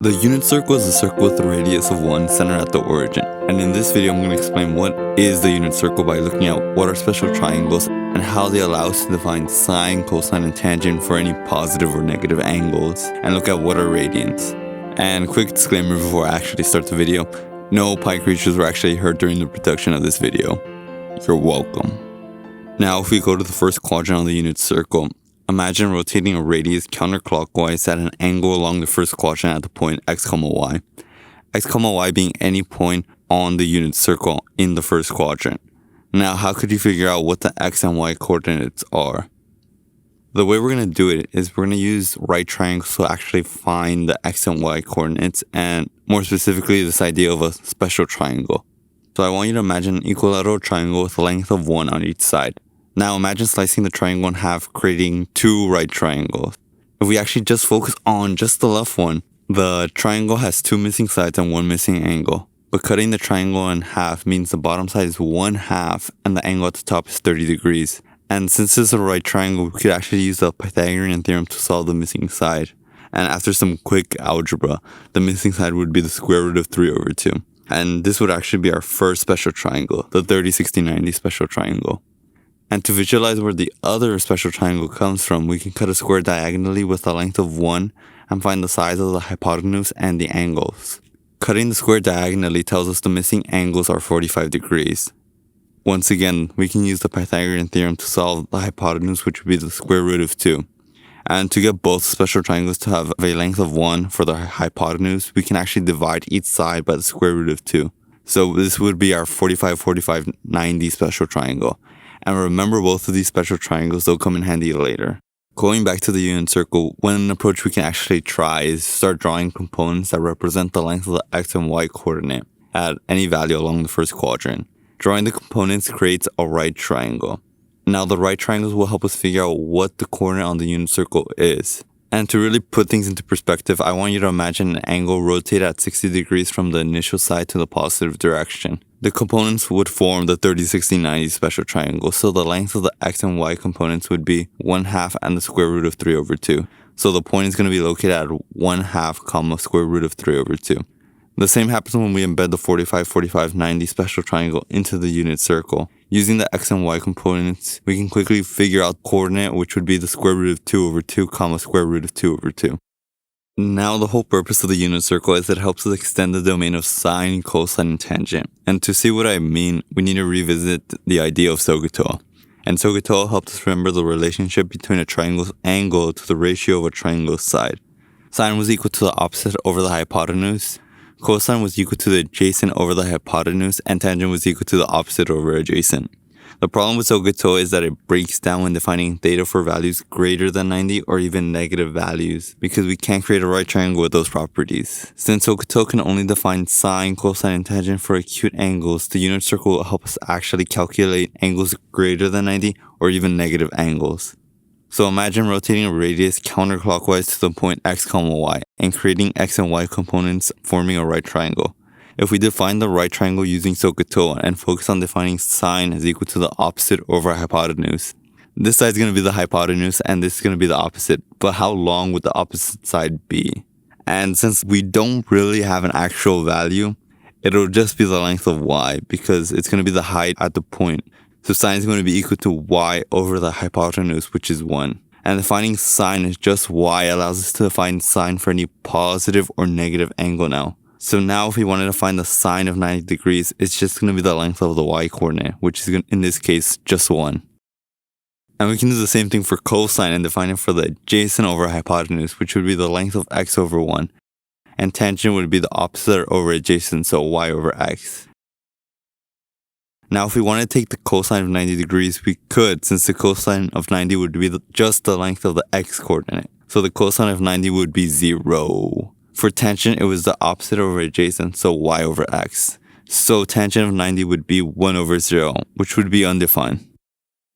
The unit circle is a circle with a radius of 1 centered at the origin, and in this video I'm going to explain what is the unit circle by looking at what are special triangles and how they allow us to define sine, cosine, and tangent for any positive or negative angles, and look at what are radians. And quick disclaimer before I actually start the video, no pie creatures were actually hurt during the production of this video. You're welcome. Now if we go to the first quadrant on the unit circle, imagine rotating a radius counterclockwise at an angle along the first quadrant at the point x, y. X, y being any point on the unit circle in the first quadrant. Now, how could you figure out what the x and y coordinates are? The way we're going to do it is we're going to use right triangles to actually find the x and y coordinates, and more specifically this idea of a special triangle. So I want you to imagine an equilateral triangle with a length of 1 on each side. Now imagine slicing the triangle in half, creating two right triangles. If we actually just focus on just the left one, the triangle has two missing sides and one missing angle. But cutting the triangle in half means the bottom side is 1/2 and the angle at the top is 30 degrees. And since this is a right triangle, we could actually use the Pythagorean Theorem to solve the missing side. And after some quick algebra, the missing side would be the square root of 3/2. And this would actually be our first special triangle, the 30, 60, 90 special triangle. And to visualize where the other special triangle comes from, we can cut a square diagonally with a length of 1 and find the size of the hypotenuse and the angles. Cutting the square diagonally tells us the missing angles are 45 degrees. Once again, we can use the Pythagorean Theorem to solve the hypotenuse, which would be the square root of 2. And to get both special triangles to have a length of 1 for the hypotenuse, we can actually divide each side by the square root of 2. So this would be our 45, 45, 90 special triangle. And remember, both of these special triangles, they'll come in handy later. Going back to the unit circle, one approach we can actually try is start drawing components that represent the length of the x and y coordinate at any value along the first quadrant. Drawing the components creates a right triangle. Now the right triangles will help us figure out what the coordinate on the unit circle is. And to really put things into perspective, I want you to imagine an angle rotate at 60 degrees from the initial side to the positive direction. The components would form the 30, 60, 90 special triangle, so the length of the x and y components would be 1/2 and the square root of 3/2. So the point is going to be located at 1/2 comma square root of 3/2. The same happens when we embed the 45, 45, 90 special triangle into the unit circle. Using the x and y components, we can quickly figure out coordinate, which would be the square root of 2/2 comma square root of 2/2. Now the whole purpose of the unit circle is it helps us extend the domain of sine, cosine, and tangent. And to see what I mean, we need to revisit the idea of SOHCAHTOA. And SOHCAHTOA helps us remember the relationship between a triangle's angle to the ratio of a triangle's side. Sine was equal to the opposite over the hypotenuse, cosine was equal to the adjacent over the hypotenuse, and tangent was equal to the opposite over adjacent. The problem with SOHCAHTOA is that it breaks down when defining theta for values greater than 90 or even negative values, because we can't create a right triangle with those properties. Since SOHCAHTOA can only define sine, cosine, and tangent for acute angles, the unit circle will help us actually calculate angles greater than 90 or even negative angles. So imagine rotating a radius counterclockwise to the point x, y, and creating x and y components forming a right triangle. If we define the right triangle using SOHCAHTOA and focus on defining sine as equal to the opposite over hypotenuse, this side is going to be the hypotenuse and this is going to be the opposite. But how long would the opposite side be? And since we don't really have an actual value, it'll just be the length of y because it's going to be the height at the point. So sine is going to be equal to y over the hypotenuse, which is 1. And defining sine as just y allows us to define sine for any positive or negative angle now. So now if we wanted to find the sine of 90 degrees, it's just going to be the length of the y coordinate, which is in this case just 1. And we can do the same thing for cosine and define it for the adjacent over hypotenuse, which would be the length of x over 1. And tangent would be the opposite over adjacent, so y over x. Now if we want to take the cosine of 90 degrees, we could, since the cosine of 90 would be just the length of the x coordinate. So the cosine of 90 would be 0. For tangent, it was the opposite over adjacent, so y over x. So tangent of 90 would be 1/0, which would be undefined.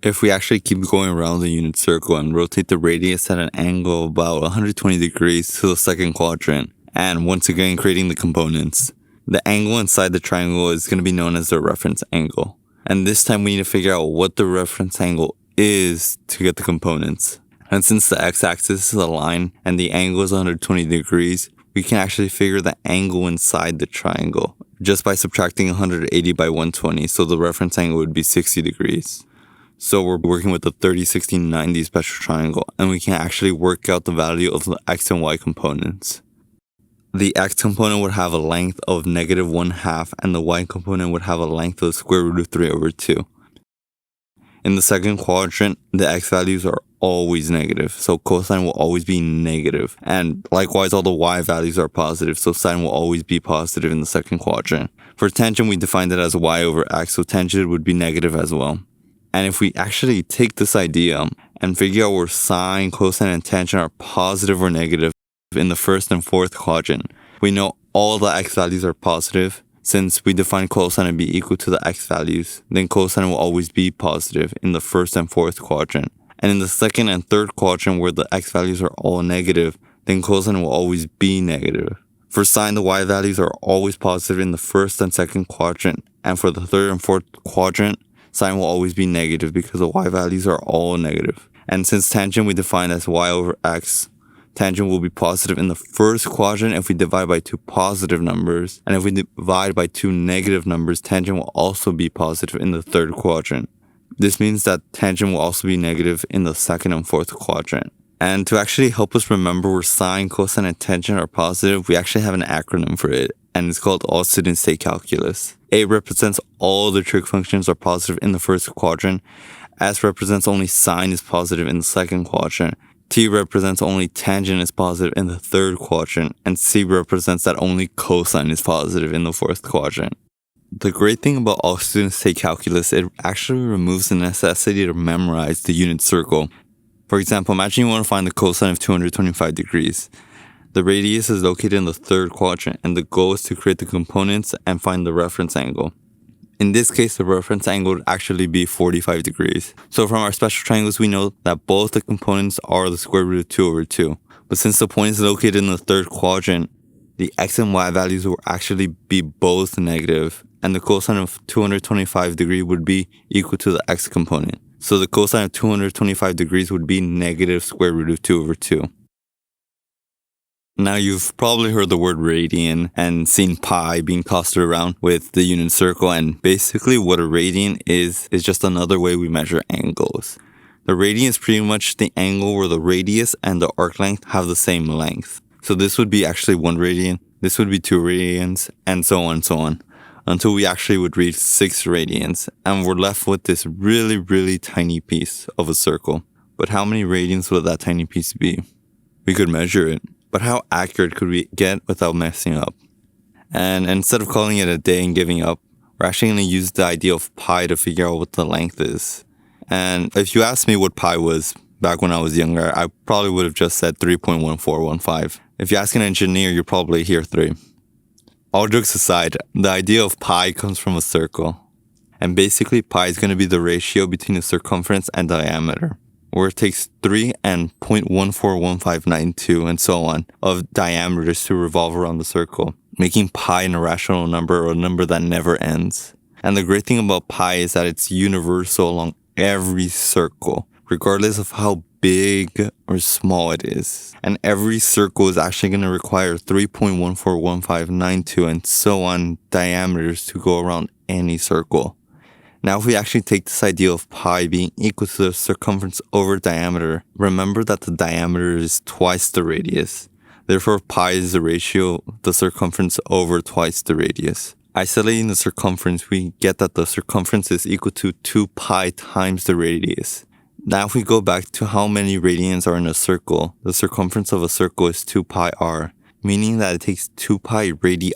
If we actually keep going around the unit circle and rotate the radius at an angle of about 120 degrees to the second quadrant, and once again creating the components, the angle inside the triangle is going to be known as the reference angle. And this time we need to figure out what the reference angle is to get the components. And since the x-axis is a line and the angle is 120 degrees, we can actually figure the angle inside the triangle just by subtracting 180 by 120, so the reference angle would be 60 degrees. So we're working with the 30, 60, 90 special triangle, and we can actually work out the value of the x and y components. The x component would have a length of -1/2, and the y component would have a length of the square root of 3/2. In the second quadrant, the x values are always negative, so cosine will always be negative. And likewise, all the y values are positive, so sine will always be positive in the second quadrant. For tangent, we defined it as y over x, so tangent would be negative as well. And if we actually take this idea and figure out where sine, cosine, and tangent are positive or negative in the first and fourth quadrant, we know all the x values are positive. Since we define cosine to be equal to the x values, then cosine will always be positive in the first and fourth quadrant. And in the second and third quadrant, where the x values are all negative, then cosine will always be negative. For sine, the y values are always positive in the first and second quadrant. And for the third and fourth quadrant, sine will always be negative because the y values are all negative. And since tangent we define as y over x, tangent will be positive in the first quadrant if we divide by two positive numbers. And if we divide by two negative numbers, tangent will also be positive in the third quadrant. This means that tangent will also be negative in the second and fourth quadrant. And to actually help us remember where sine, cosine, and tangent are positive, we actually have an acronym for it, and it's called All Students Take Calculus. A represents all the trig functions are positive in the first quadrant. S represents only sine is positive in the second quadrant. T represents only tangent is positive in the third quadrant, and C represents that only cosine is positive in the fourth quadrant. The great thing about All Students Take Calculus, it actually removes the necessity to memorize the unit circle. For example, imagine you want to find the cosine of 225 degrees. The radius is located in the third quadrant, and the goal is to create the components and find the reference angle. In this case, the reference angle would actually be 45 degrees. So from our special triangles, we know that both the components are the square root of 2/2. But since the point is located in the third quadrant, the x and y values will actually be both negative, and the cosine of 225 degrees would be equal to the x component. So the cosine of 225 degrees would be negative square root of 2/2. Now you've probably heard the word radian and seen pi being tossed around with the unit circle, and basically what a radian is just another way we measure angles. The radian is pretty much the angle where the radius and the arc length have the same length. So this would be actually 1 radian, this would be 2 radians, and so on, until we actually would reach 6 radians, and we're left with this really tiny piece of a circle. But how many radians would that tiny piece be? We could measure it. But how accurate could we get without messing up? And instead of calling it a day and giving up, we're actually going to use the idea of pi to figure out what the length is. And if you asked me what pi was back when I was younger, I probably would have just said 3.1415. If you ask an engineer, you'll probably hear 3. All jokes aside, the idea of pi comes from a circle. And basically, pi is going to be the ratio between the circumference and diameter, where it takes 3 and 0.141592 and so on of diameters to revolve around the circle, making pi an irrational number or a number that never ends. And the great thing about pi is that it's universal along every circle, regardless of how big or small it is. And every circle is actually going to require 3.141592 and so on diameters to go around any circle. Now, if we actually take this idea of pi being equal to the circumference over diameter, remember that the diameter is twice the radius. Therefore, pi is the ratio of the circumference over twice the radius. Isolating the circumference, we get that the circumference is equal to 2 pi times the radius. Now, if we go back to how many radians are in a circle, the circumference of a circle is 2 pi r, meaning that it takes 2 pi radii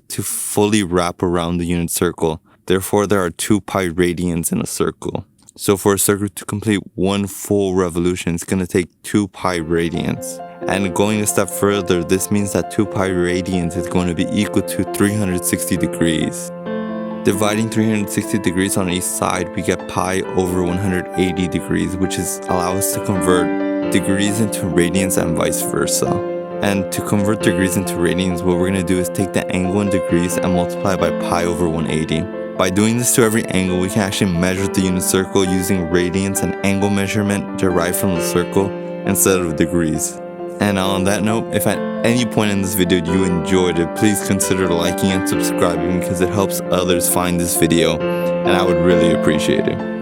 to fully wrap around the unit circle. Therefore, there are 2 pi radians in a circle. So for a circle to complete one full revolution, it's going to take 2 pi radians. And going a step further, this means that 2 pi radians is going to be equal to 360 degrees. Dividing 360 degrees on each side, we get pi over 180 degrees, which allows us to convert degrees into radians and vice versa. And to convert degrees into radians, what we're going to do is take the angle in degrees and multiply by pi over 180. By doing this to every angle, we can actually measure the unit circle using radians and angle measurement derived from the circle instead of degrees. And on that note, if at any point in this video you enjoyed it, please consider liking and subscribing because it helps others find this video, and I would really appreciate it.